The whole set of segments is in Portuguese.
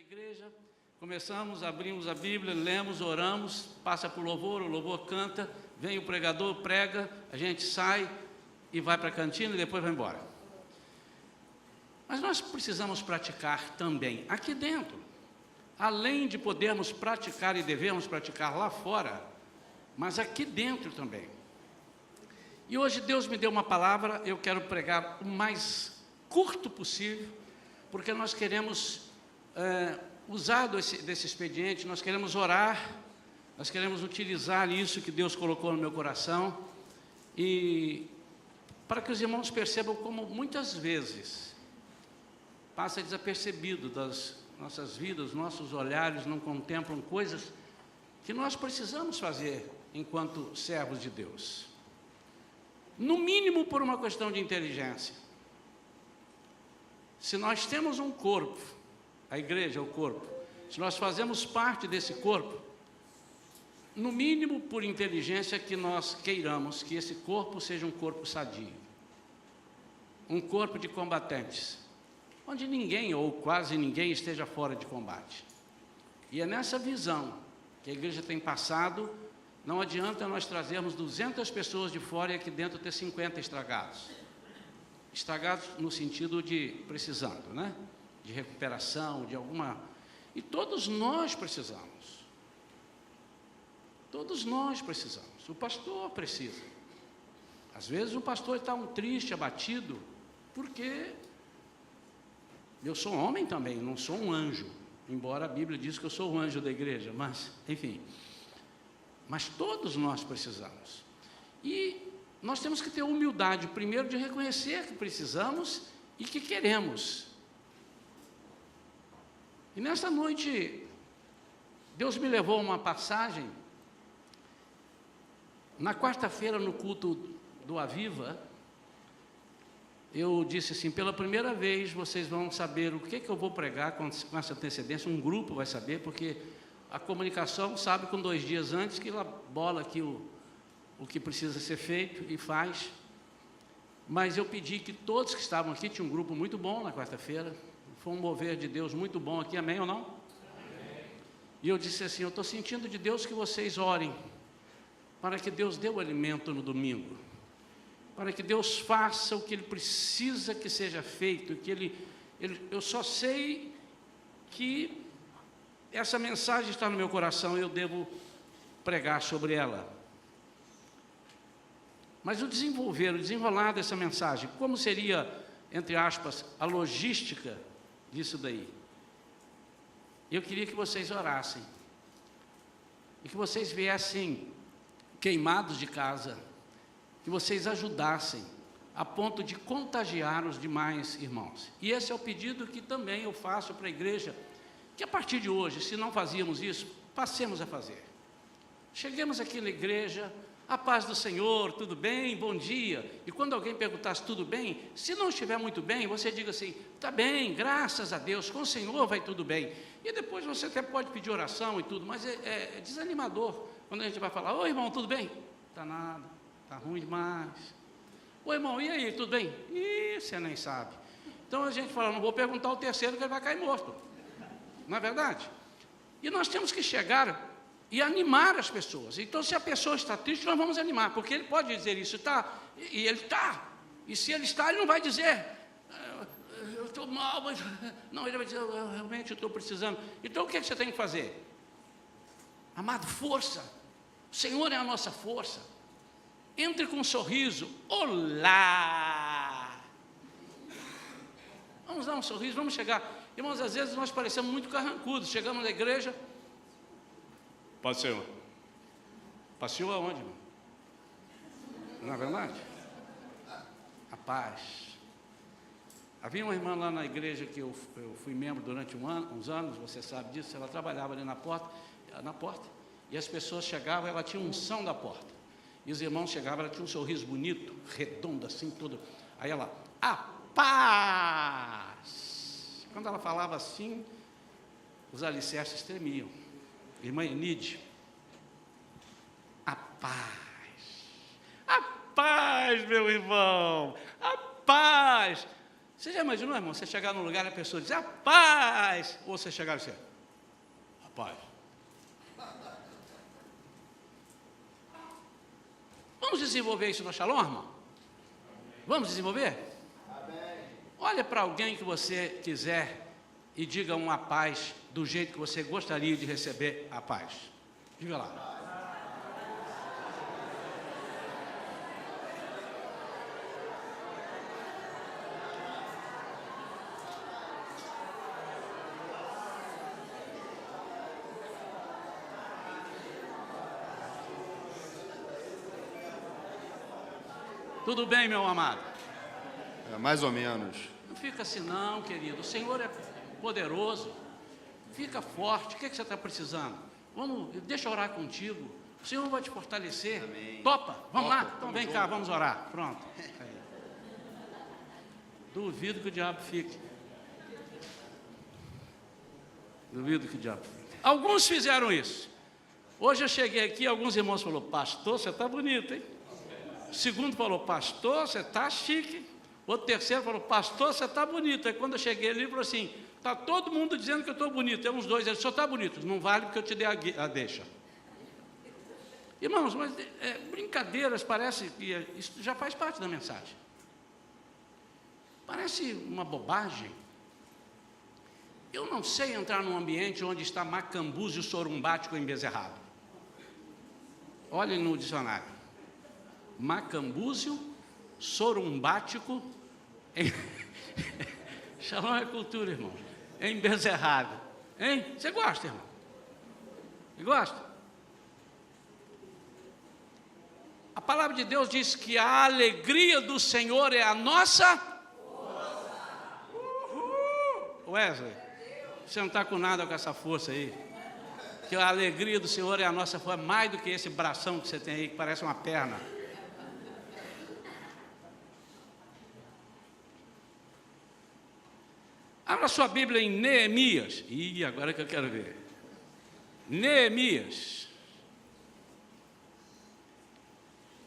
igreja, começamos, abrimos a Bíblia, lemos, oramos, passa por louvor, o louvor canta, vem o pregador, prega, a gente sai e vai para a cantina e depois vai embora. Mas nós precisamos praticar também aqui dentro, além de podermos praticar e devemos praticar lá fora, mas aqui dentro também. E hoje Deus me deu uma palavra, eu quero pregar o mais curto possível, porque nós queremos usar desse expediente, nós queremos orar, nós queremos utilizar isso que Deus colocou no meu coração, e para que os irmãos percebam como muitas vezes passa desapercebido das nossas vidas, nossos olhares não contemplam coisas que nós precisamos fazer enquanto servos de Deus. No mínimo por uma questão de inteligência. Se nós temos um corpo, a igreja é o corpo, se nós fazemos parte desse corpo, no mínimo por inteligência que nós queiramos que esse corpo seja um corpo sadio, um corpo de combatentes, onde ninguém ou quase ninguém esteja fora de combate. E é nessa visão que a igreja tem passado. Não adianta nós trazermos 200 pessoas de fora e aqui dentro ter 50 estragados. Estragados no sentido de precisando, né? De recuperação, de alguma... E todos nós precisamos. Todos nós precisamos. O pastor precisa. Às vezes o pastor está triste, abatido, porque eu sou homem também, não sou um anjo. Embora a Bíblia diz que eu sou o anjo da igreja, mas, enfim... Mas todos nós precisamos. E nós temos que ter humildade, primeiro, de reconhecer que precisamos e que queremos. E nesta noite, Deus me levou a uma passagem. Na quarta-feira, no culto do Aviva, eu disse assim, pela primeira vez vocês vão saber o que eu vou pregar com essa antecedência, um grupo vai saber, porque... A comunicação sabe com 2 dias antes que ela bola aqui o que precisa ser feito e faz. Mas eu pedi que todos que estavam aqui, tinha um grupo muito bom na quarta-feira, foi um mover de Deus muito bom aqui, amém ou não? Amém. E eu disse assim, eu estou sentindo de Deus que vocês orem, para que Deus dê o alimento no domingo, para que Deus faça o que Ele precisa que seja feito, que eu só sei que essa mensagem está no meu coração e eu devo pregar sobre ela. Mas o desenrolar dessa mensagem, como seria, entre aspas, a logística disso daí? Eu queria que vocês orassem, e que vocês viessem queimados de casa, que vocês ajudassem, a ponto de contagiar os demais irmãos. E esse é o pedido que também eu faço para a igreja, que a partir de hoje, se não fazíamos isso, passemos a fazer. Cheguemos aqui na igreja, a paz do Senhor, tudo bem, bom dia. E quando alguém perguntar se tudo bem, se não estiver muito bem, você diga assim, está bem, graças a Deus, com o Senhor vai tudo bem. E depois você até pode pedir oração e tudo, mas é desanimador quando a gente vai falar, oi irmão, tudo bem? Está nada, está ruim demais. Oi irmão, e aí, tudo bem? Ih, você nem sabe. Então a gente fala, não vou perguntar o terceiro que ele vai cair morto. Não é verdade? E nós temos que chegar e animar as pessoas. Então, se a pessoa está triste, nós vamos animar, porque ele pode dizer isso, está, e ele está. E se ele está, ele não vai dizer, eu estou mal, mas... Não, ele vai dizer, eu realmente estou precisando. Então, o que você tem que fazer? Amado, força. O Senhor é a nossa força. Entre com um sorriso. Olá! Vamos dar um sorriso, vamos chegar... Irmãos, às vezes nós parecemos muito carrancudos. Chegamos na igreja. Pode ser. Passeou aonde, irmão? Não é verdade? A paz. Havia uma irmã lá na igreja que eu fui membro durante uns anos, você sabe disso, ela trabalhava ali na porta, e as pessoas chegavam, ela tinha unção da porta. E os irmãos chegavam, ela tinha um sorriso bonito, redondo assim, todo. Aí ela, a paz! Quando ela falava assim, os alicerces tremiam. Irmã Enide, a paz, meu irmão, a paz. Você já imaginou, irmão, você chegar num lugar e a pessoa dizer, rapaz, ou você chegar e dizer, rapaz. Vamos desenvolver isso no Shalom, irmão? Vamos desenvolver? Olha para alguém que você quiser e diga uma paz do jeito que você gostaria de receber a paz. Diga lá. Tudo bem, meu amado? Mais ou menos. Não fica assim não, querido. O Senhor é poderoso. Fica forte. O que é que você está precisando? Deixa eu orar contigo. O Senhor vai te fortalecer. Amém. Topa? Vamos lá? Topa, Então vem cá, vamos orar. Pronto. Aí. Duvido que o diabo fique. Duvido que o diabo fique. Alguns fizeram isso. Hoje eu cheguei aqui, alguns irmãos falaram, pastor, você está bonito, hein? O segundo falou, pastor, você está chique. O terceiro falou, pastor, você está bonito. Aí quando eu cheguei ali, ele falou assim, está todo mundo dizendo que eu estou bonito. Tem uns dois, ele só está bonito. Não vale porque eu te dei a deixa. Irmãos, mas brincadeiras, parece que isso já faz parte da mensagem. Parece uma bobagem. Eu não sei entrar num ambiente onde está macambúzio sorumbático embezerrado. Olhem no dicionário. Macambúzio sorumbático. Shalom é cultura, irmão. Embezerrado. Hein? Você gosta, irmão? Você gosta? A palavra de Deus diz que a alegria do Senhor é a nossa força. Wesley, você não está com nada com essa força aí. Que a alegria do Senhor é a nossa força, mais do que esse bração que você tem aí, que parece uma perna. Abra sua Bíblia em Neemias. Ih, agora que eu quero ver. Neemias.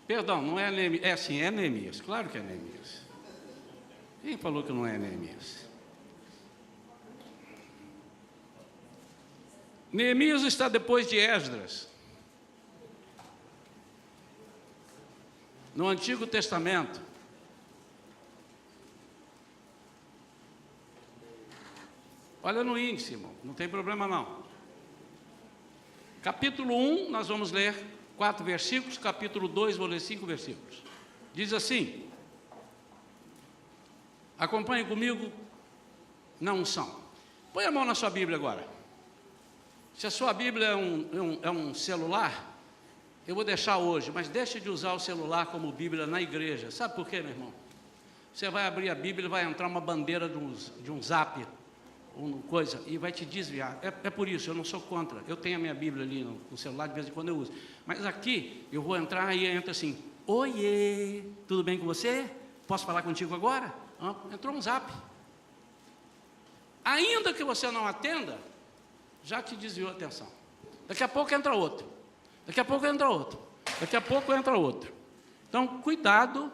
Perdão, não é Neemias. É sim, é Neemias. Claro que é Neemias. Quem falou que não é Neemias? Neemias está depois de Esdras. No Antigo Testamento. Olha no índice, irmão, não tem problema não. Capítulo 1, nós vamos ler 4 versículos, capítulo 2, vou ler 5 versículos. Diz assim, acompanhe comigo na unção. Põe a mão na sua Bíblia agora. Se a sua Bíblia é um celular, eu vou deixar hoje, mas deixe de usar o celular como Bíblia na igreja. Sabe por quê, meu irmão? Você vai abrir a Bíblia e vai entrar uma bandeira de um zap, coisa, e vai te desviar. É por isso, eu não sou contra. Eu tenho a minha Bíblia ali no celular, de vez em quando eu uso. Mas aqui, eu vou entrar e entra assim, oiê, tudo bem com você? Posso falar contigo agora? Entrou um zap. Ainda que você não atenda, já te desviou a atenção. Daqui a pouco entra outro. Daqui a pouco entra outro. Daqui a pouco entra outro. Então, cuidado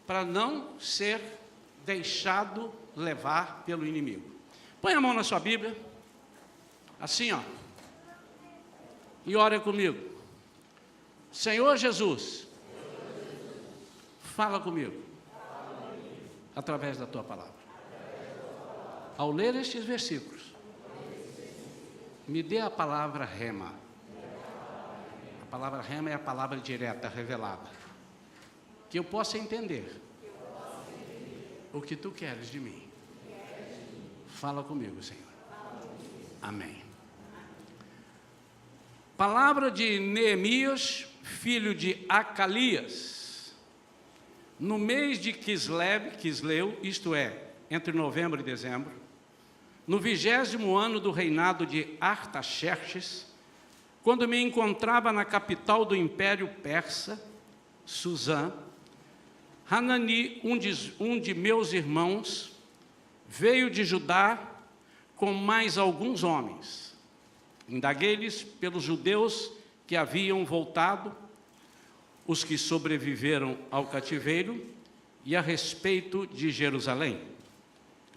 para não ser deixado levar pelo inimigo. Põe a mão na sua Bíblia, assim, ó, e ore comigo. Senhor Jesus, fala comigo, através da Tua palavra. Ao ler estes versículos, me dê a palavra rema. A palavra rema é a palavra direta, revelada. Que eu possa entender o que Tu queres de mim. Fala comigo, Senhor. Amém. Palavra de Neemias, filho de Acalias. No mês de Quisleu, isto é, entre novembro e dezembro, no 20º ano do reinado de Artaxerxes, quando me encontrava na capital do Império Persa, Suzã, Hanani, um de meus irmãos, veio de Judá com mais alguns homens. Indaguei-lhes pelos judeus que haviam voltado, os que sobreviveram ao cativeiro, e a respeito de Jerusalém.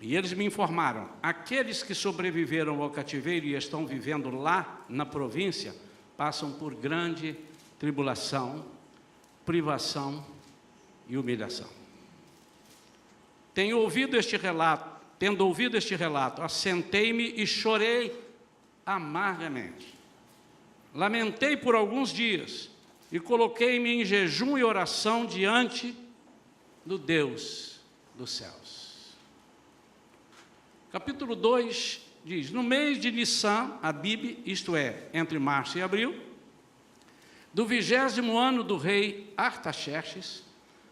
E eles me informaram: aqueles que sobreviveram ao cativeiro e estão vivendo lá na província, passam por grande tribulação, privação e humilhação. Tendo ouvido este relato, assentei-me e chorei amargamente. Lamentei por alguns dias e coloquei-me em jejum e oração diante do Deus dos céus. Capítulo 2 diz: no mês de Nissan, Abib, isto é, entre março e abril, do 20º ano do rei Artaxerxes,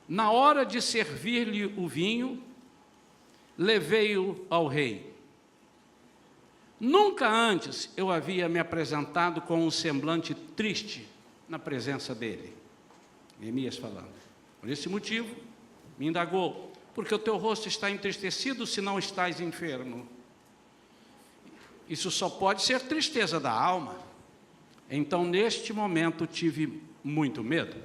na hora de servir-lhe o vinho, levei-o ao rei. Nunca antes eu havia me apresentado com um semblante triste na presença dele. Neemias falando. Por esse motivo, me indagou: porque o teu rosto está entristecido se não estás enfermo? Isso só pode ser tristeza da alma. Então, neste momento, tive muito medo.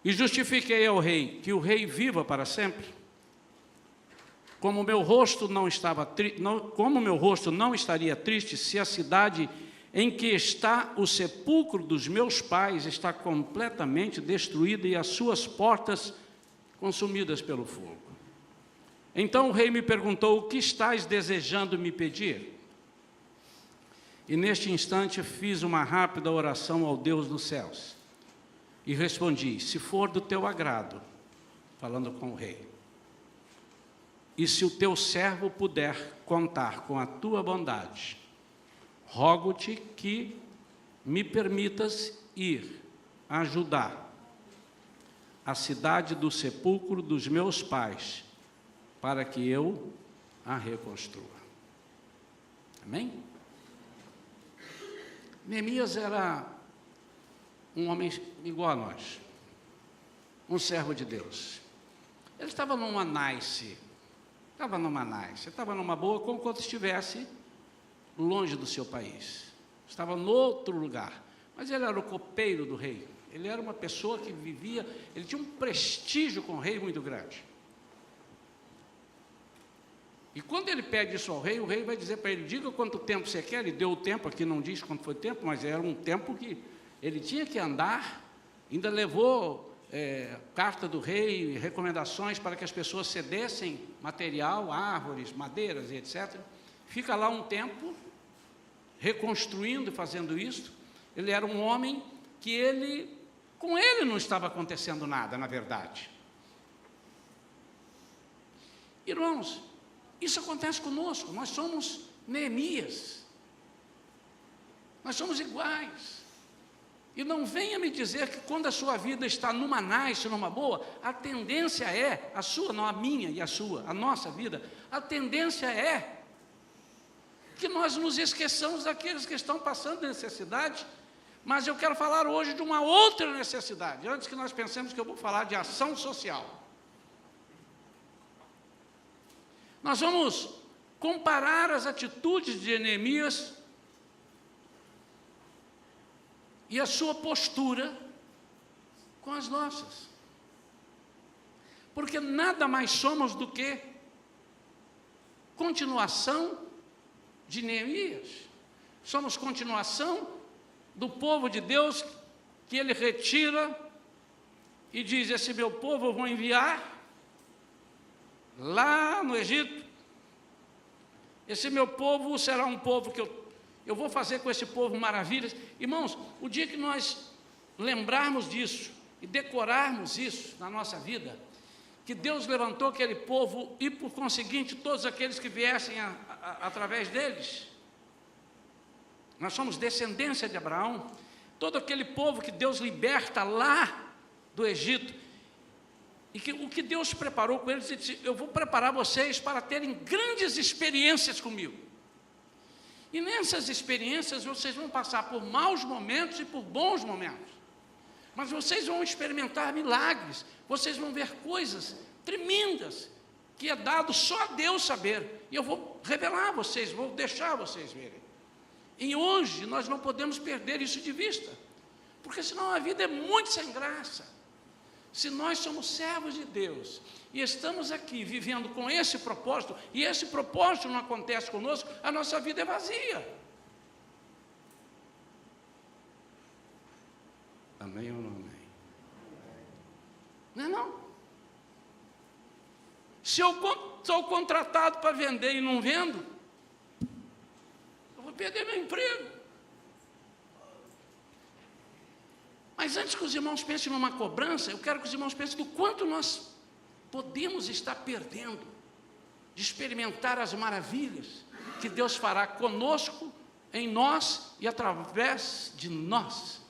E justifiquei ao rei que o rei viva para sempre. Como meu rosto não estaria triste se a cidade em que está o sepulcro dos meus pais está completamente destruída e as suas portas consumidas pelo fogo. Então o rei me perguntou: o que estás desejando me pedir? E neste instante fiz uma rápida oração ao Deus dos céus e respondi: se for do teu agrado, falando com o rei, e se o teu servo puder contar com a tua bondade, rogo-te que me permitas ir ajudar a cidade do sepulcro dos meus pais, para que eu a reconstrua. Amém? Neemias era um homem igual a nós, um servo de Deus. Ele estava numa numa boa, como quando estivesse longe do seu país. Estava em outro lugar, mas ele era o copeiro do rei. Ele era uma pessoa que vivia, ele tinha um prestígio com o rei muito grande. E quando ele pede isso ao rei, o rei vai dizer para ele: diga quanto tempo você quer. Ele deu o tempo, aqui não diz quanto foi o tempo, mas era um tempo que ele tinha que andar. Ainda levou carta do rei, recomendações para que as pessoas cedessem material, árvores, madeiras e etc. Fica lá um tempo, reconstruindo e fazendo isso. Ele era um homem que com ele não estava acontecendo nada, na verdade. Irmãos, isso acontece conosco. Nós somos Neemias. Nós somos iguais. E não venha me dizer que quando a sua vida está numa nice, numa boa, a tendência é, a sua, não a minha e a sua, a nossa vida, a tendência é que nós nos esqueçamos daqueles que estão passando necessidade. Mas eu quero falar hoje de uma outra necessidade, antes que nós pensemos que eu vou falar de ação social. Nós vamos comparar as atitudes de Neemias e a sua postura com as nossas. Porque nada mais somos do que continuação de Neemias. Somos continuação do povo de Deus que ele retira e diz: esse meu povo eu vou enviar lá no Egito. Esse meu povo será um povo que eu vou fazer com esse povo maravilhas. Irmãos, o dia que nós lembrarmos disso e decorarmos isso na nossa vida, que Deus levantou aquele povo e, por conseguinte, todos aqueles que viessem através deles, nós somos descendência de Abraão, todo aquele povo que Deus liberta lá do Egito, e que o que Deus preparou com eles, ele disse: eu vou preparar vocês para terem grandes experiências comigo. E nessas experiências vocês vão passar por maus momentos e por bons momentos. Mas vocês vão experimentar milagres, vocês vão ver coisas tremendas, que é dado só a Deus saber. E eu vou revelar a vocês, vou deixar vocês verem. E hoje nós não podemos perder isso de vista, porque senão a vida é muito sem graça. Se nós somos servos de Deus e estamos aqui vivendo com esse propósito, e esse propósito não acontece conosco, a nossa vida é vazia. Amém ou não amém? Não é não? Se eu sou contratado para vender e não vendo, eu vou perder meu emprego. Mas antes que os irmãos pensem numa cobrança, eu quero que os irmãos pensem do quanto nós podemos estar perdendo de experimentar as maravilhas que Deus fará conosco, em nós e através de nós.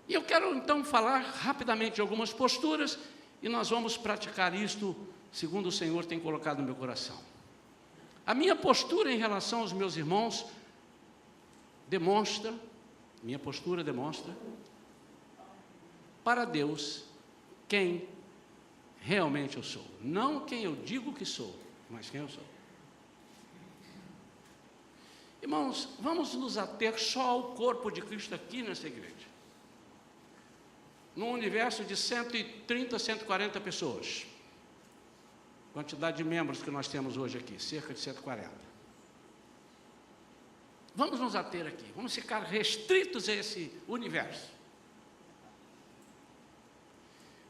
E eu quero então falar rapidamente de algumas posturas, e nós vamos praticar isto segundo o Senhor tem colocado no meu coração. A minha postura em relação aos meus irmãos demonstra para Deus quem realmente eu sou. Não quem eu digo que sou, mas quem eu sou. Irmãos, vamos nos ater só ao corpo de Cristo aqui nessa igreja. Num universo de 130, 140 pessoas. Quantidade de membros que nós temos hoje aqui, cerca de 140. Vamos nos ater aqui, vamos ficar restritos a esse universo.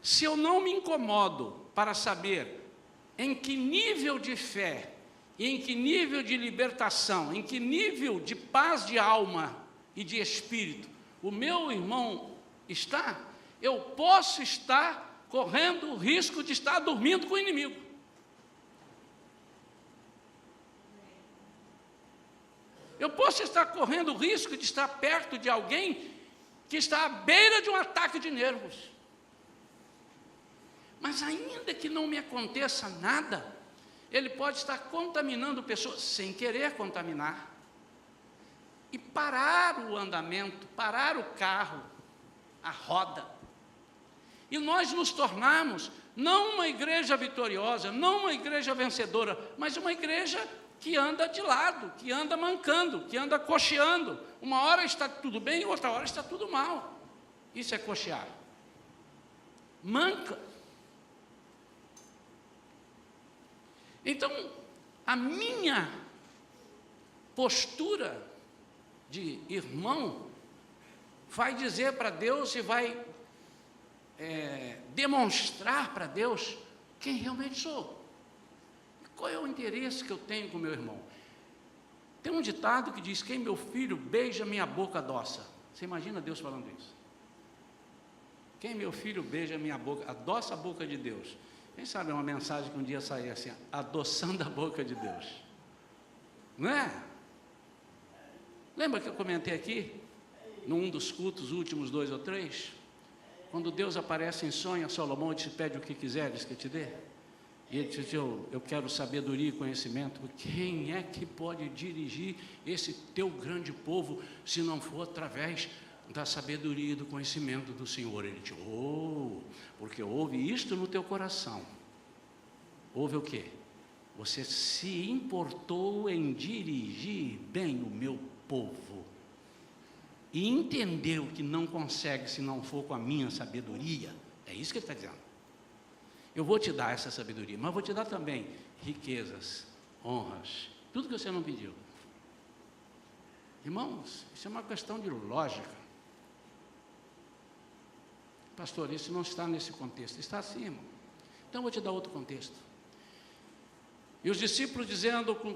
Se eu não me incomodo para saber em que nível de fé, em que nível de libertação, em que nível de paz de alma e de espírito o meu irmão está, eu posso estar correndo o risco de estar dormindo com o inimigo. Eu posso estar correndo o risco de estar perto de alguém que está à beira de um ataque de nervos. Mas ainda que não me aconteça nada, ele pode estar contaminando pessoas sem querer contaminar. E parar o andamento, parar o carro, a roda. E nós nos tornarmos não uma igreja vitoriosa, não uma igreja vencedora, mas uma igreja que anda de lado, que anda mancando, que anda cocheando. Uma hora está tudo bem, outra hora está tudo mal. Isso é cochear. Manca. Então, a minha postura de irmão vai dizer para Deus e vai demonstrar para Deus quem realmente sou. Qual é o interesse que eu tenho com meu irmão? Tem um ditado que diz: quem meu filho beija minha boca adoça. Você imagina Deus falando isso? Quem meu filho beija minha boca, adoça a boca de Deus. Quem sabe uma mensagem que um dia sair assim, adoçando a boca de Deus. Não é? Lembra que eu comentei aqui, num dos cultos últimos 2 ou 3, quando Deus aparece em sonho a Salomão e te pede o que quiseres que eu te dê? E ele diz: eu quero sabedoria e conhecimento. Quem é que pode dirigir esse teu grande povo, se não for através da sabedoria e do conhecimento do Senhor? Ele diz: porque houve isto no teu coração. Houve o quê? Você se importou em dirigir bem o meu povo. E entendeu que não consegue se não for com a minha sabedoria. É isso que ele está dizendo. Eu vou te dar essa sabedoria, mas vou te dar também riquezas, honras, tudo que você não pediu. Irmãos, isso é uma questão de lógica. Pastor, isso não está nesse contexto. Está assim, irmão. Então eu vou te dar outro contexto. E os discípulos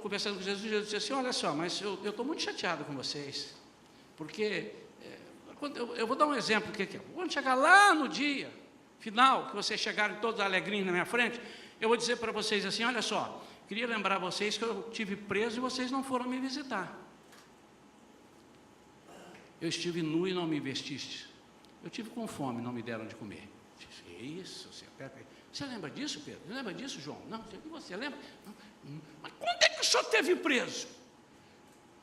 conversando com Jesus disse assim: olha só, mas eu estou muito chateado com vocês, porque, eu vou dar um exemplo, quando chegar lá no dia final, que vocês chegarem todos alegrinhos na minha frente, eu vou dizer para vocês assim: olha só, queria lembrar vocês que eu estive preso e vocês não foram me visitar. Eu estive nu e não me vestiste. Eu estive com fome e não me deram de comer. Isso, você lembra disso, Pedro? Você lembra disso, João? Não, você lembra? Não. Mas quando é que o senhor esteve preso?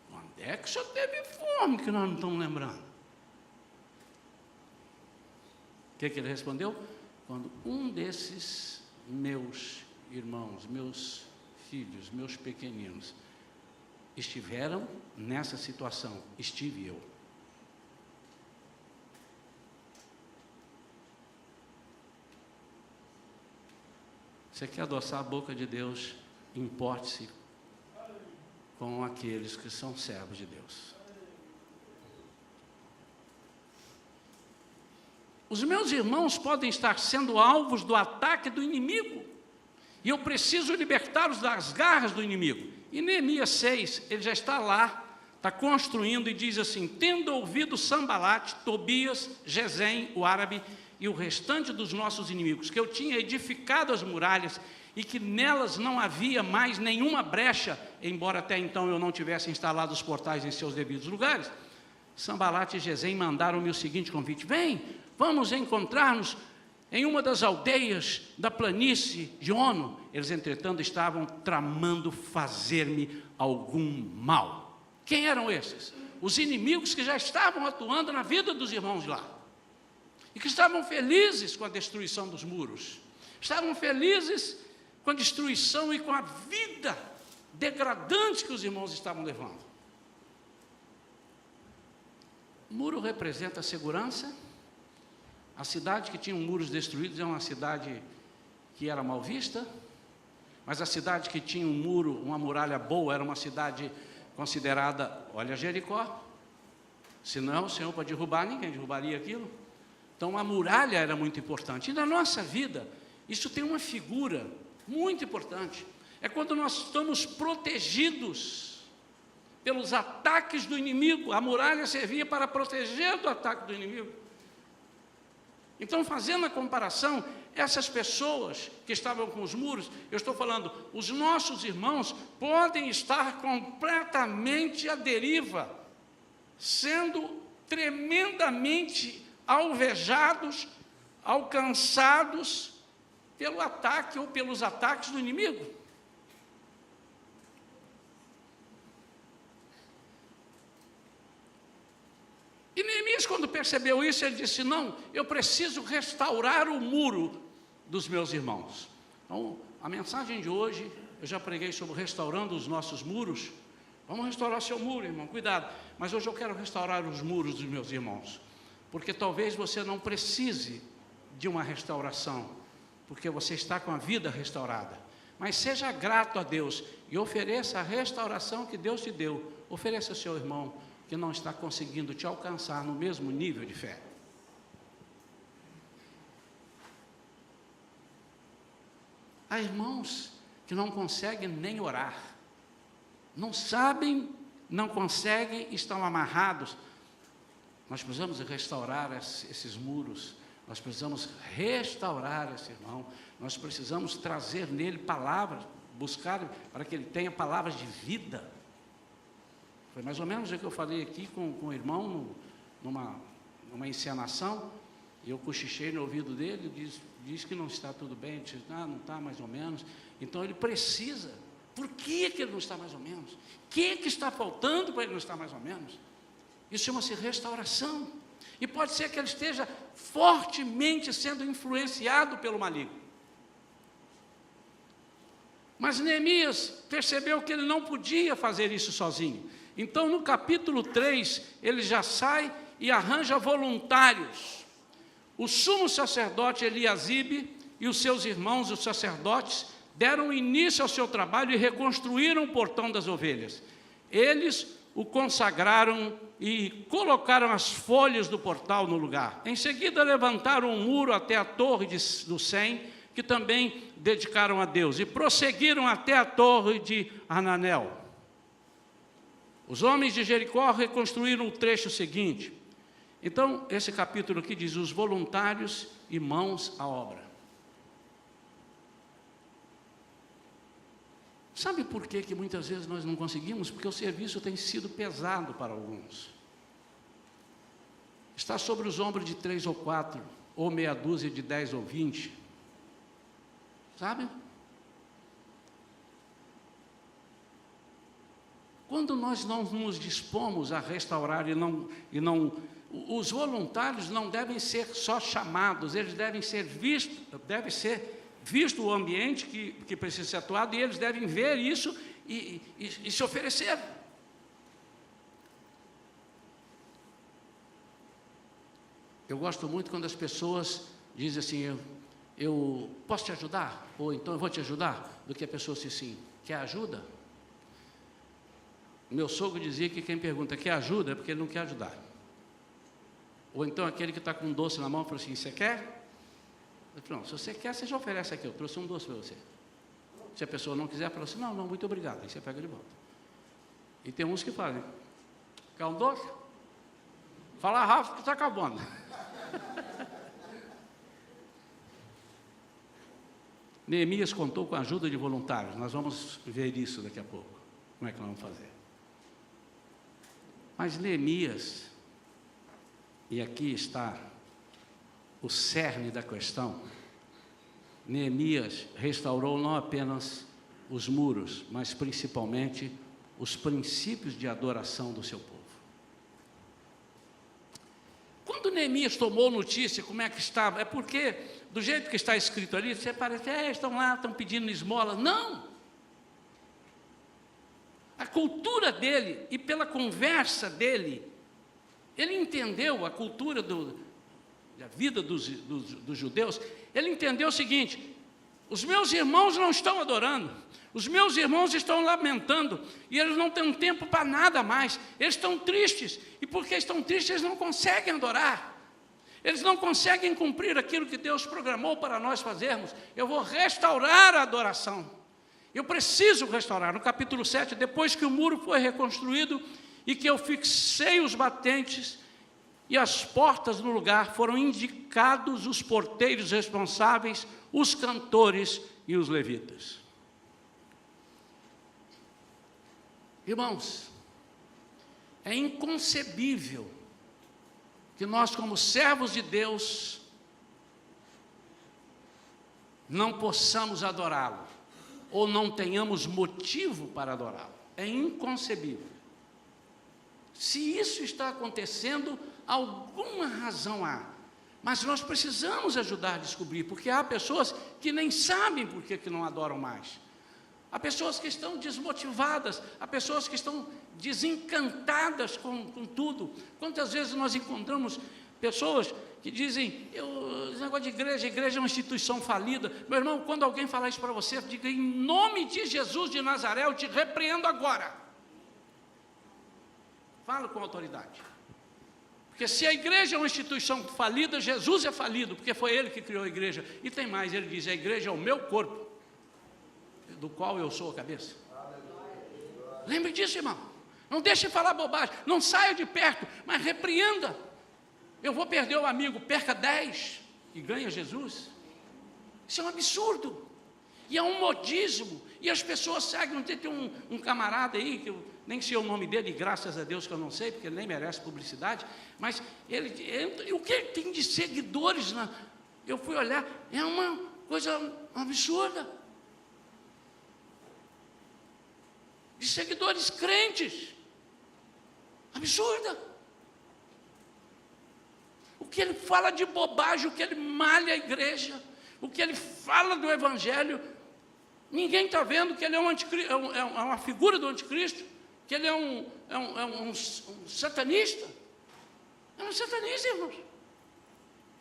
Quando é que o senhor teve fome que nós não estamos lembrando? O que ele respondeu? Quando um desses meus irmãos, meus filhos, meus pequeninos estiveram nessa situação, estive eu. Você quer adoçar a boca de Deus? Importe-se com aqueles que são servos de Deus. Os meus irmãos podem estar sendo alvos do ataque do inimigo, e eu preciso libertá-los das garras do inimigo. E Neemias 6, ele já está lá, está construindo e diz assim: tendo ouvido Sambalate, Tobias, Gesem, o árabe, e o restante dos nossos inimigos, que eu tinha edificado as muralhas, e que nelas não havia mais nenhuma brecha, embora até então eu não tivesse instalado os portais em seus devidos lugares, Sambalate e Gesem mandaram-me o seguinte convite: vem, vamos encontrar-nos em uma das aldeias da planície de Ono. Eles, entretanto, estavam tramando fazer-me algum mal. Quem eram esses? Os inimigos que já estavam atuando na vida dos irmãos de lá, e que estavam felizes com a destruição dos muros, estavam felizes com a destruição e com a vida degradante que os irmãos estavam levando. O muro representa a segurança. A cidade que tinha muros destruídos é uma cidade que era mal vista, mas a cidade que tinha um muro, uma muralha boa, era uma cidade considerada, olha Jericó, senão o Senhor para derrubar, ninguém derrubaria aquilo. Então a muralha era muito importante. E na nossa vida, isso tem uma figura muito importante. É quando nós estamos protegidos pelos ataques do inimigo. A muralha servia para proteger do ataque do inimigo. Então, fazendo a comparação, essas pessoas que estavam com os muros, eu estou falando, os nossos irmãos podem estar completamente à deriva, sendo tremendamente alvejados, alcançados pelo ataque ou pelos ataques do inimigo. E Neemias, quando percebeu isso, ele disse: não, eu preciso restaurar o muro dos meus irmãos. Então, a mensagem de hoje, eu já preguei sobre restaurando os nossos muros. Vamos restaurar seu muro, irmão, cuidado. Mas hoje eu quero restaurar os muros dos meus irmãos, porque talvez você não precise de uma restauração, porque você está com a vida restaurada. Mas seja grato a Deus e ofereça a restauração que Deus te deu. Ofereça ao seu irmão que não está conseguindo te alcançar no mesmo nível de fé. Há irmãos que não conseguem nem orar, não sabem, não conseguem, estão amarrados. Nós precisamos restaurar esses muros, nós precisamos restaurar esse irmão, nós precisamos trazer nele palavras, buscar para que ele tenha palavras de vida. Foi mais ou menos o que eu falei aqui com o irmão, numa encenação, e eu cochichei no ouvido dele, diz que não está tudo bem, ele disse: não está mais ou menos. Então ele precisa. Por que ele não está mais ou menos? O que está faltando para ele não estar mais ou menos? Isso chama-se restauração. E pode ser que ele esteja fortemente sendo influenciado pelo maligno. Mas Neemias percebeu que ele não podia fazer isso sozinho. Então, no capítulo 3, ele já sai e arranja voluntários. O sumo sacerdote Eliasibe e os seus irmãos, os sacerdotes, deram início ao seu trabalho e reconstruíram o portão das ovelhas. Eles o consagraram e colocaram as folhas do portal no lugar. Em seguida, levantaram um muro até a torre do Sem, que também dedicaram a Deus, e prosseguiram até a torre de Hananel. Os homens de Jericó reconstruíram o trecho seguinte. Então, esse capítulo aqui diz: os voluntários e mãos à obra. Sabe por que muitas vezes nós não conseguimos? Porque o serviço tem sido pesado para alguns. Está sobre os ombros de 3 ou 4, ou meia dúzia de 10 ou 20. Sabe? Quando nós não nos dispomos a restaurar os voluntários não devem ser só chamados, eles devem ser vistos, deve ser visto o ambiente que precisa ser atuado, e eles devem ver isso e se oferecer. Eu gosto muito quando as pessoas dizem assim: eu posso te ajudar? Ou então eu vou te ajudar? Do que a pessoa se sim, quer ajuda? Meu sogro dizia que quem pergunta quer ajuda é porque ele não quer ajudar. Ou então aquele que está com um doce na mão fala assim, você quer? Eu falei, não, se você quer, você já oferece aqui, eu trouxe um doce para você. Se a pessoa não quiser, fala assim, não, muito obrigado, aí você pega de volta. E tem uns que falam, quer um doce? Fala rápido que está acabando. Neemias contou com a ajuda de voluntários, nós vamos ver isso daqui a pouco, como é que nós vamos fazer. Mas Neemias, e aqui está o cerne da questão, Neemias restaurou não apenas os muros, mas principalmente os princípios de adoração do seu povo. Quando Neemias tomou notícia como é que estava, é porque, do jeito que está escrito ali, você parece, estão lá, estão pedindo esmola. Não! A cultura dele, e pela conversa dele, ele entendeu a cultura da vida dos judeus, ele entendeu o seguinte, os meus irmãos não estão adorando, os meus irmãos estão lamentando, e eles não têm tempo para nada mais, eles estão tristes, e porque estão tristes, eles não conseguem adorar, eles não conseguem cumprir aquilo que Deus programou para nós fazermos. Eu vou restaurar a adoração, eu preciso restaurar. No capítulo 7, depois que o muro foi reconstruído, e que eu fixei os batentes, e as portas no lugar, foram indicados os porteiros responsáveis, os cantores e os levitas. Irmãos, é inconcebível que nós, como servos de Deus, não possamos adorá-lo, ou não tenhamos motivo para adorá-lo. É inconcebível. Se isso está acontecendo, alguma razão há, mas nós precisamos ajudar a descobrir, porque há pessoas que nem sabem por que não adoram mais, há pessoas que estão desmotivadas, há pessoas que estão desencantadas com tudo. Quantas vezes nós encontramos pessoas que dizem, esse negócio de igreja é uma instituição falida. Meu irmão, quando alguém falar isso para você, diga, em nome de Jesus de Nazaré, eu te repreendo agora. Falo com autoridade. Porque se a igreja é uma instituição falida, Jesus é falido, porque foi Ele que criou a igreja. E tem mais, Ele diz, a igreja é o meu corpo, do qual eu sou a cabeça. Lembre disso, irmão. Não deixe de falar bobagem, não saia de perto, mas repreenda. Eu vou perder o amigo, perca 10 e ganha Jesus. Isso é um absurdo. E é um modismo. E as pessoas seguem. Tem um camarada aí, que eu nem sei o nome dele, graças a Deus que eu não sei, porque ele nem merece publicidade, mas o que ele tem de seguidores, eu fui olhar, é uma coisa absurda. De seguidores crentes. Absurda. O que ele fala de bobagem, o que ele malha a igreja, o que ele fala do evangelho, ninguém está vendo que ele é uma figura do anticristo, que ele é um satanista. É um satanista, irmãos.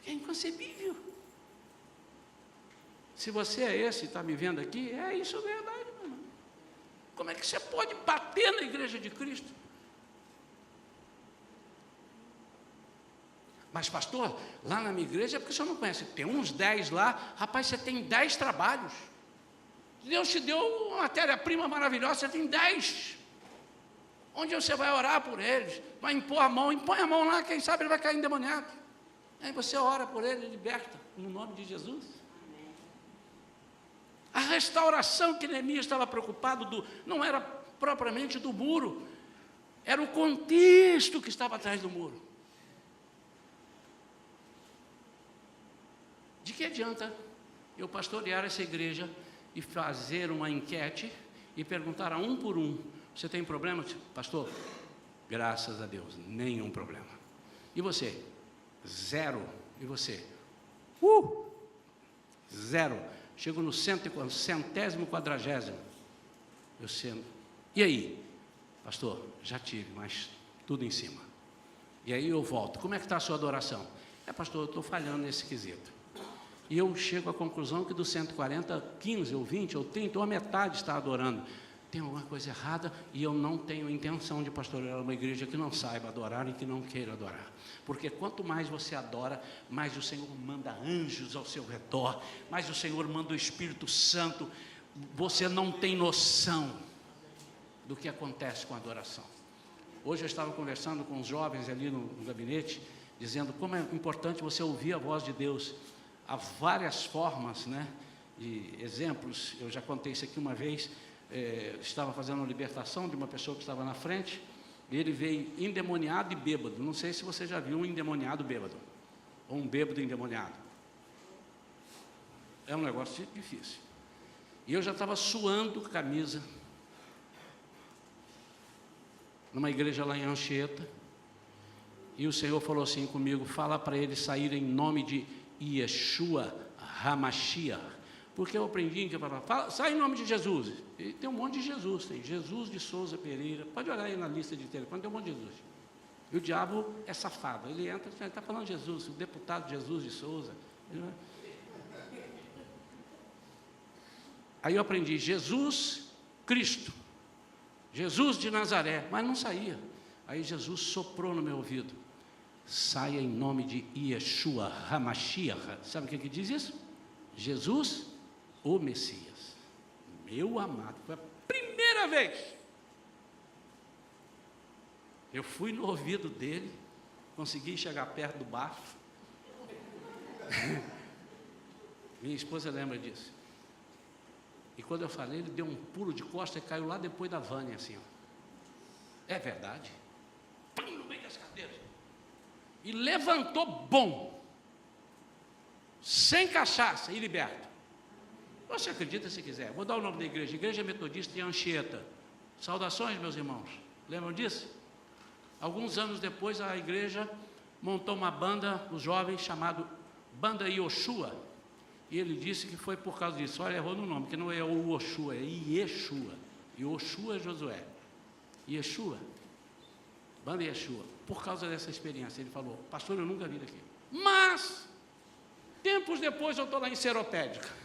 É inconcebível. Se você é esse e está me vendo aqui, é isso verdade, meu irmão. Como é que você pode bater na igreja de Cristo? Mas pastor, lá na minha igreja é porque o senhor não conhece, tem uns 10 lá, rapaz, você tem 10 trabalhos, Deus te deu uma matéria-prima maravilhosa, você tem 10, onde você vai orar por eles, vai impor a mão, impõe a mão lá, quem sabe ele vai cair endemoniado, aí você ora por ele, liberta, no nome de Jesus. A restauração que Neemias estava preocupado, não era propriamente do muro, era o contexto que estava atrás do muro. De que adianta eu pastorear essa igreja e fazer uma enquete e perguntar a um por um, você tem problema, pastor? Graças a Deus, nenhum problema. E você? 0. E você? 0. Chego no 140º. Eu sento. E aí? Pastor, já tive, mas tudo em cima. E aí eu volto. Como é que está a sua adoração? Pastor, eu estou falhando nesse quesito. E eu chego à conclusão que dos 140, 15 ou 20 ou 30, ou a metade está adorando. Tem alguma coisa errada e eu não tenho intenção de pastorear uma igreja que não saiba adorar e que não queira adorar. Porque quanto mais você adora, mais o Senhor manda anjos ao seu redor, mais o Senhor manda o Espírito Santo. Você não tem noção do que acontece com a adoração. Hoje eu estava conversando com os jovens ali no gabinete, dizendo como é importante você ouvir a voz de Deus. Há várias formas, né, de exemplos. Eu já contei isso aqui uma vez. Estava fazendo uma libertação de uma pessoa que estava na frente, e ele veio endemoniado e bêbado. Não sei se você já viu um endemoniado bêbado, ou um bêbado endemoniado. É um negócio difícil. E eu já estava suando camisa, numa igreja lá em Anchieta, e o Senhor falou assim comigo: fala para eles saírem em nome de Yeshua HaMashiach. Porque eu aprendi que fala, sai em nome de Jesus. E tem um monte de Jesus, tem Jesus de Souza Pereira, pode olhar aí na lista de telefone, tem um monte de Jesus. E o diabo é safado, ele entra, ele está falando de Jesus, o deputado Jesus de Souza. Aí eu aprendi Jesus Cristo, Jesus de Nazaré, mas não saía. Aí Jesus soprou no meu ouvido: saia em nome de Yeshua HaMashiach. Sabe o que diz isso? Jesus, o Messias. Meu amado, foi a primeira vez. Eu fui no ouvido dele, consegui chegar perto do bafo. Minha esposa lembra disso. E quando eu falei, ele deu um pulo de costa e caiu lá depois da Vânia, assim, ó. É verdade. Pum, no meio das cadeiras. E levantou bom, sem cachaça e liberto. Você acredita se quiser. Vou dar o nome da igreja: Igreja Metodista de Anchieta. Saudações, meus irmãos. Lembram disso? Alguns anos depois, a igreja montou uma banda, os jovens, chamado Banda Yoshua. E ele disse que foi por causa disso. Olha, errou no nome, que não é o Oshua, é Yeshua. Yoshua é Josué. Yeshua. Banda Yeshua. Por causa dessa experiência, ele falou: pastor, eu nunca vi daqui. Mas, tempos depois, eu estou lá em Seropédica.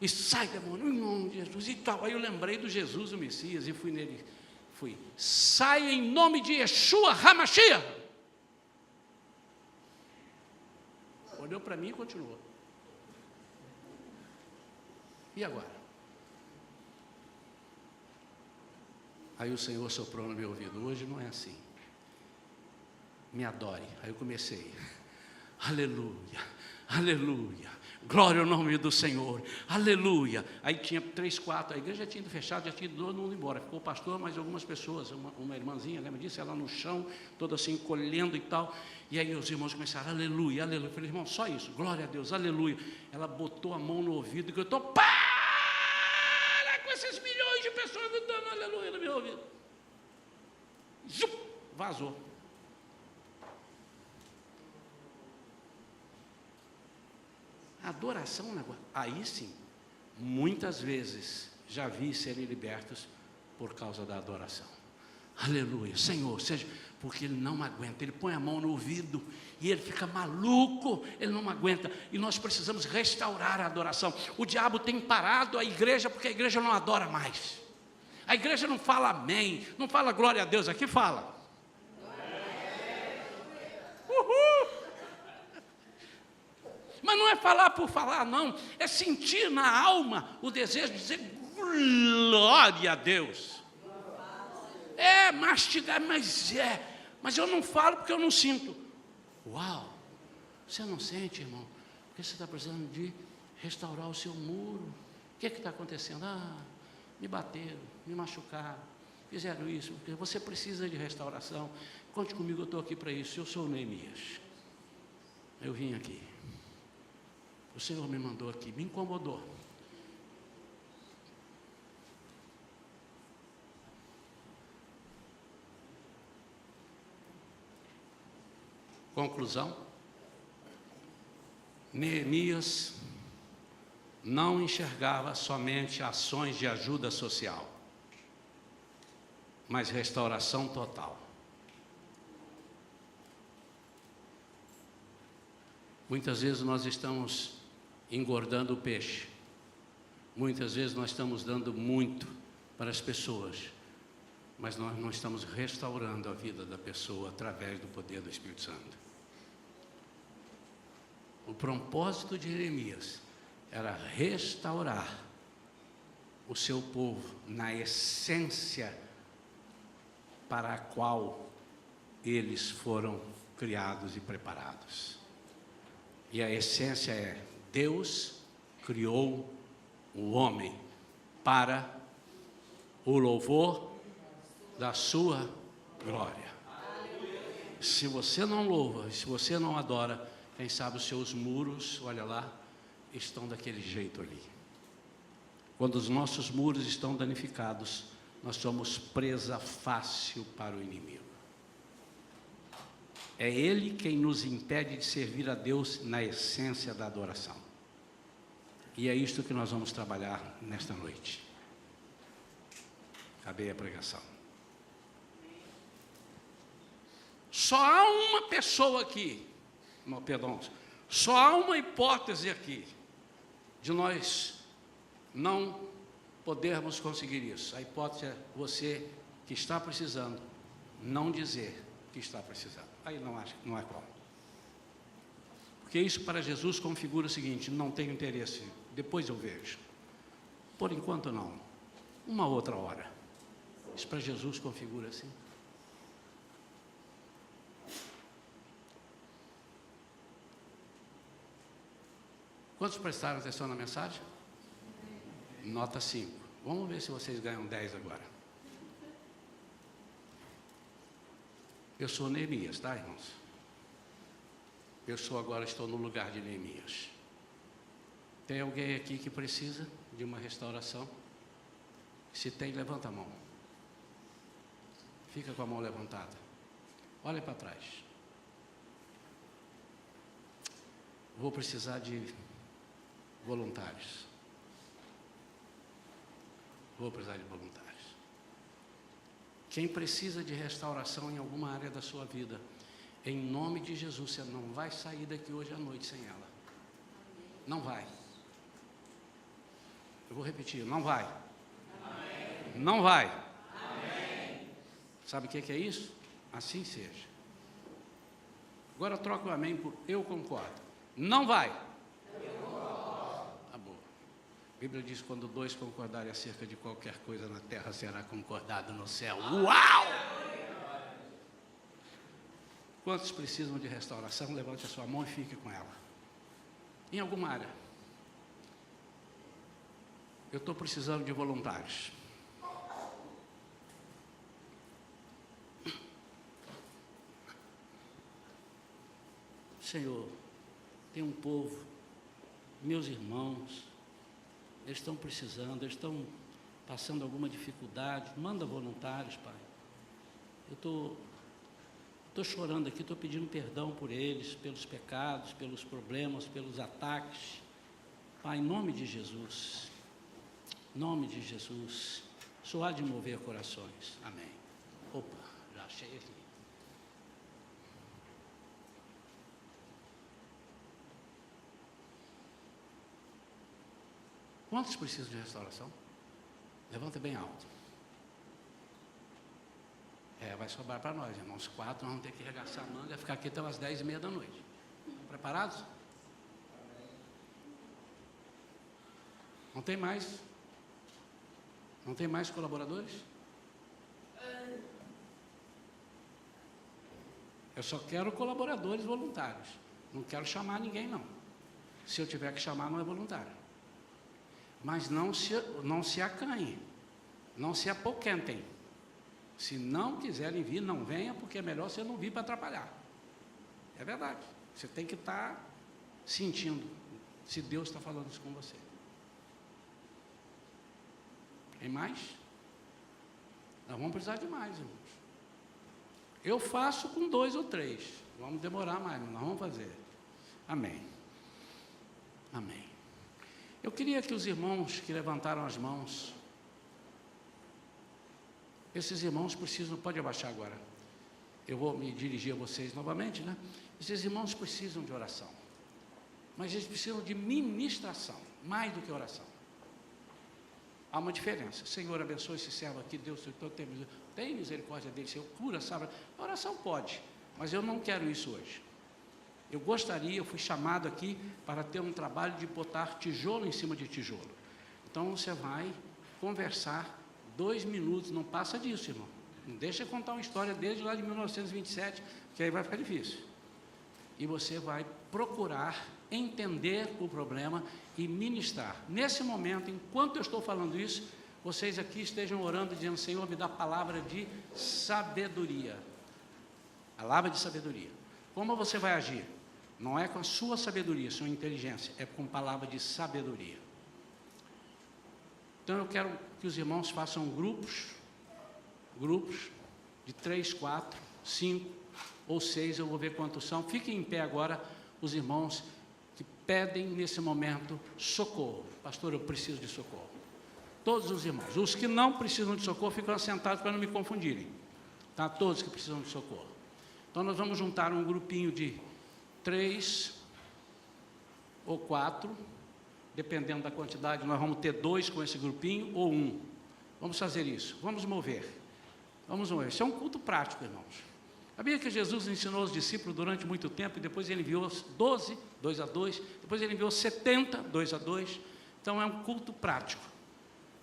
E sai, demônio, em nome de Jesus e tal. Aí eu lembrei do Jesus, o Messias, e fui nele. Sai em nome de Yeshua HaMashiach. Olhou para mim e continuou. E agora? Aí o Senhor soprou no meu ouvido: hoje não é assim. Me adore. Aí eu comecei: aleluia, aleluia, glória ao nome do Senhor, aleluia. Aí tinha 3, 4, a igreja já tinha ido fechado, já tinha ido todo mundo embora. Ficou o pastor, mas algumas pessoas, uma irmãzinha, lembra disso? Ela no chão, toda assim, colhendo e tal. E aí os irmãos começaram: aleluia, aleluia. Eu falei: irmão, só isso, glória a Deus, aleluia. Ela botou a mão no ouvido e gritou: para com esses milhões de pessoas gritando aleluia no meu ouvido. Zup, vazou. Adoração, negócio. Aí sim, muitas vezes já vi serem libertos por causa da adoração. Aleluia, Senhor, seja, porque ele não aguenta, ele põe a mão no ouvido e ele fica maluco, ele não aguenta, e nós precisamos restaurar a adoração. O diabo tem parado a igreja porque a igreja não adora mais. A igreja não fala amém, não fala glória a Deus, aqui fala. Uhul! Mas não é falar por falar, não, é sentir na alma o desejo de dizer glória a Deus. É mastigar, mas eu não falo porque eu não sinto. Uau, você não sente, irmão? Porque você está precisando de restaurar o seu muro. O que está acontecendo? Me bateram, me machucaram, fizeram isso, porque você precisa de restauração. Conte comigo, eu estou aqui para isso. Eu sou o Neemias. Eu vim aqui. O Senhor me mandou aqui, me incomodou. Conclusão: Neemias não enxergava somente ações de ajuda social, mas restauração total. Muitas vezes nós estamos engordando o peixe. Muitas vezes nós estamos dando muito para as pessoas, mas nós não estamos restaurando a vida da pessoa através do poder do Espírito Santo. O propósito de Jeremias era restaurar o seu povo na essência para a qual eles foram criados e preparados. E a essência é: Deus criou o homem para o louvor da sua glória. Se você não louva, se você não adora, quem sabe os seus muros, olha lá, estão daquele jeito ali. Quando os nossos muros estão danificados, nós somos presa fácil para o inimigo. É ele quem nos impede de servir a Deus na essência da adoração. E é isto que nós vamos trabalhar nesta noite. Acabei a pregação. Só há uma pessoa aqui, não, perdão, só há uma hipótese aqui de nós não podermos conseguir isso. A hipótese é você que está precisando não dizer que está precisando. Aí não é como. Porque isso para Jesus configura o seguinte: não tenho interesse, depois eu vejo. Por enquanto não. Uma outra hora. Isso para Jesus configura assim. Quantos prestaram atenção na mensagem? Nota 5. Vamos ver se vocês ganham 10 agora. Eu sou Neemias, tá, irmãos? Agora estou no lugar de Neemias. Tem alguém aqui que precisa de uma restauração? Se tem, levanta a mão. Fica com a mão levantada. Olha para trás. Vou precisar de voluntários. Vou precisar de voluntários. Quem precisa de restauração em alguma área da sua vida, em nome de Jesus, você não vai sair daqui hoje à noite sem ela. Não vai. Eu vou repetir, não vai. Amém. Não vai. Amém. Sabe o que é isso? Assim seja. Agora troca o amém por eu concordo. Não vai. Eu concordo. Tá bom. A Bíblia diz: quando dois concordarem acerca de qualquer coisa na terra, será concordado no céu. Uau! Quantos precisam de restauração? Levante a sua mão e fique com ela. Em alguma área. Eu estou precisando de voluntários. Senhor, tem um povo, meus irmãos, eles estão precisando, eles estão passando alguma dificuldade. Manda voluntários, Pai. Eu estou chorando aqui, estou pedindo perdão por eles, pelos pecados, pelos problemas, pelos ataques. Pai, em nome de Jesus, em nome de Jesus, só há de mover corações. Amém. Opa, já achei aqui. Quantos precisam de restauração? Levanta bem alto. Vai sobrar para nós, irmãos. 4, nós vamos ter que arregaçar a manga e ficar aqui até umas 10h30 da noite. Preparados? Não tem mais? Não tem mais colaboradores? Eu só quero colaboradores voluntários. Não quero chamar ninguém, não. Se eu tiver que chamar, não é voluntário. Mas não se acanhem, não se apoquentem. Se não quiserem vir, não venha, porque é melhor você não vir para atrapalhar. É verdade. Você tem que estar sentindo se Deus está falando isso com você. Tem mais? Nós vamos precisar de mais, irmãos. Eu faço com 2 ou 3. Vamos demorar mais, mas nós vamos fazer. Amém. Amém. Eu queria que os irmãos que levantaram as mãos, esses irmãos precisam, pode abaixar agora, eu vou me dirigir a vocês novamente, né? Esses irmãos precisam de oração. mas eles precisam de ministração, mais do que oração. Há uma diferença. Senhor, abençoe esse servo aqui, Deus, tem misericórdia dele, Senhor, cura, salva. A oração pode, mas eu não quero isso hoje. Eu fui chamado aqui para ter um trabalho de botar tijolo em cima de tijolo. Então você vai conversar 2 minutos, não passa disso, irmão. Não deixa eu contar uma história desde lá de 1927, que aí vai ficar difícil. E você vai procurar entender o problema e ministrar. Nesse momento, enquanto eu estou falando isso, vocês aqui estejam orando, dizendo, Senhor, me dá palavra de sabedoria. Palavra de sabedoria. Como você vai agir? Não é com a sua sabedoria, sua inteligência, é com palavra de sabedoria. Então eu quero que os irmãos façam grupos de 3, 4, 5 ou 6, eu vou ver quantos são. Fiquem em pé agora os irmãos que pedem nesse momento socorro. Pastor, eu preciso de socorro. Todos os irmãos. Os que não precisam de socorro ficam assentados para não me confundirem. Tá? Todos que precisam de socorro. Então nós vamos juntar um grupinho de 3 ou 4, dependendo da quantidade, nós vamos ter 2 com esse grupinho ou 1. Vamos fazer isso, vamos mover. Isso é um culto prático, irmãos. Sabia que Jesus ensinou os discípulos durante muito tempo, e depois ele enviou 12, 2 a 2, depois ele enviou 70, 2 a 2. Então é um culto prático.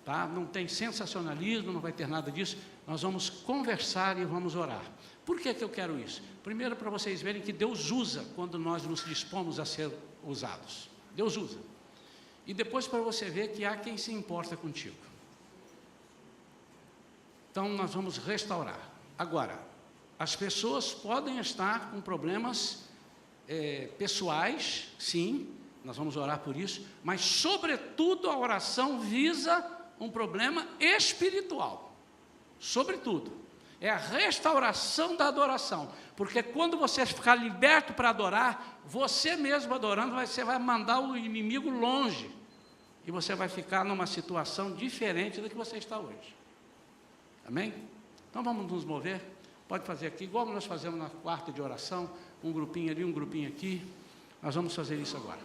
Tá? Não tem sensacionalismo, não vai ter nada disso. Nós vamos conversar e vamos orar. Por que eu quero isso? Primeiro, para vocês verem que Deus usa quando nós nos dispomos a ser usados. Deus usa. E depois para você ver que há quem se importa contigo. Então, nós vamos restaurar. Agora, as pessoas podem estar com problemas pessoais, sim, nós vamos orar por isso, mas, sobretudo, a oração visa um problema espiritual. Sobretudo. É a restauração da adoração, porque quando você ficar liberto para adorar, você mesmo adorando, você vai mandar o inimigo longe, e você vai ficar numa situação diferente da que você está hoje. Amém? Então vamos nos mover, pode fazer aqui, igual nós fazemos na quarta de oração, um grupinho ali, um grupinho aqui, nós vamos fazer isso agora.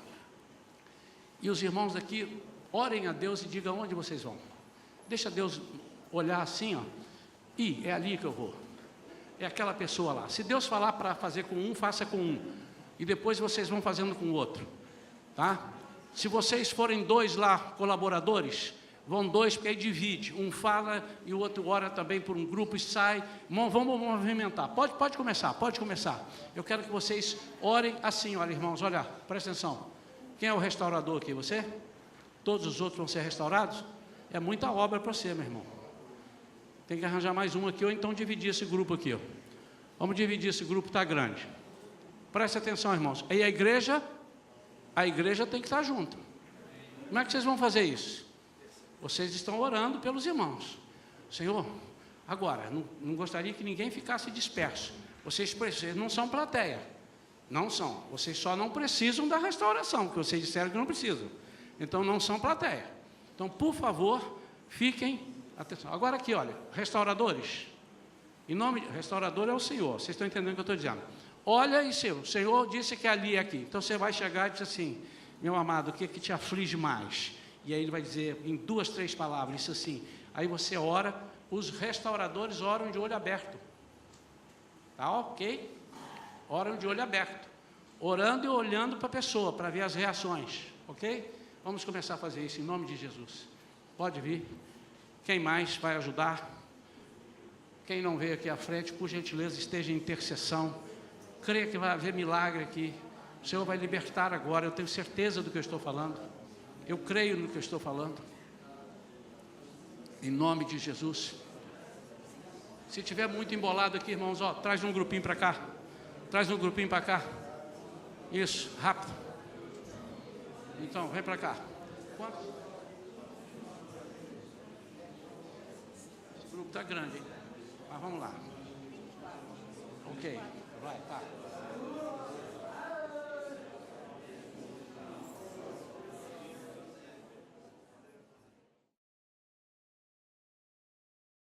E os irmãos aqui, orem a Deus e digam onde vocês vão. Deixa Deus olhar assim, ó. E é ali que eu vou. É aquela pessoa lá. Se Deus falar para fazer com um, faça com um. E depois vocês vão fazendo com o outro. Tá? Se vocês forem 2 lá, colaboradores, vão 2, porque aí divide. Um fala e o outro ora também por um grupo e sai. Vamos movimentar. Pode começar, pode começar. Eu quero que vocês orem assim, olha, irmãos, olha, presta atenção. Quem é o restaurador aqui? Você? Todos os outros vão ser restaurados? É muita obra para você, meu irmão. Tem que arranjar mais um aqui, ou então dividir esse grupo aqui. Ó. Vamos dividir esse grupo, está grande. Preste atenção, irmãos. E a igreja tem que estar junto. Como é que vocês vão fazer isso? Vocês estão orando pelos irmãos. Senhor, agora, não gostaria que ninguém ficasse disperso. Vocês não são plateia. Não são. Vocês só não precisam da restauração, porque vocês disseram que não precisam. Então, não são plateia. Então, por favor, fiquem... Atenção. Agora aqui, olha, restauradores, em nome de restaurador é o Senhor, vocês estão entendendo o que eu estou dizendo. Olha e o Senhor disse que ali é aqui. Então você vai chegar e diz assim, meu amado, o que te aflige mais? E aí ele vai dizer em 2, 3 palavras, isso assim. Aí você ora, os restauradores oram de olho aberto. Tá ok? Oram de olho aberto. Orando e olhando para a pessoa, para ver as reações. Ok? Vamos começar a fazer isso em nome de Jesus. Pode vir. Quem mais vai ajudar? Quem não veio aqui à frente, por gentileza, esteja em intercessão. Creia que vai haver milagre aqui. O Senhor vai libertar agora, eu tenho certeza do que eu estou falando. Eu creio no que eu estou falando. Em nome de Jesus. Se tiver muito embolado aqui, irmãos, ó, traz um grupinho para cá. Traz um grupinho para cá. Isso, rápido. Então, vem para cá. Quantos? Esse grupo está grande, hein? Mas vamos lá. Ok, vai, tá.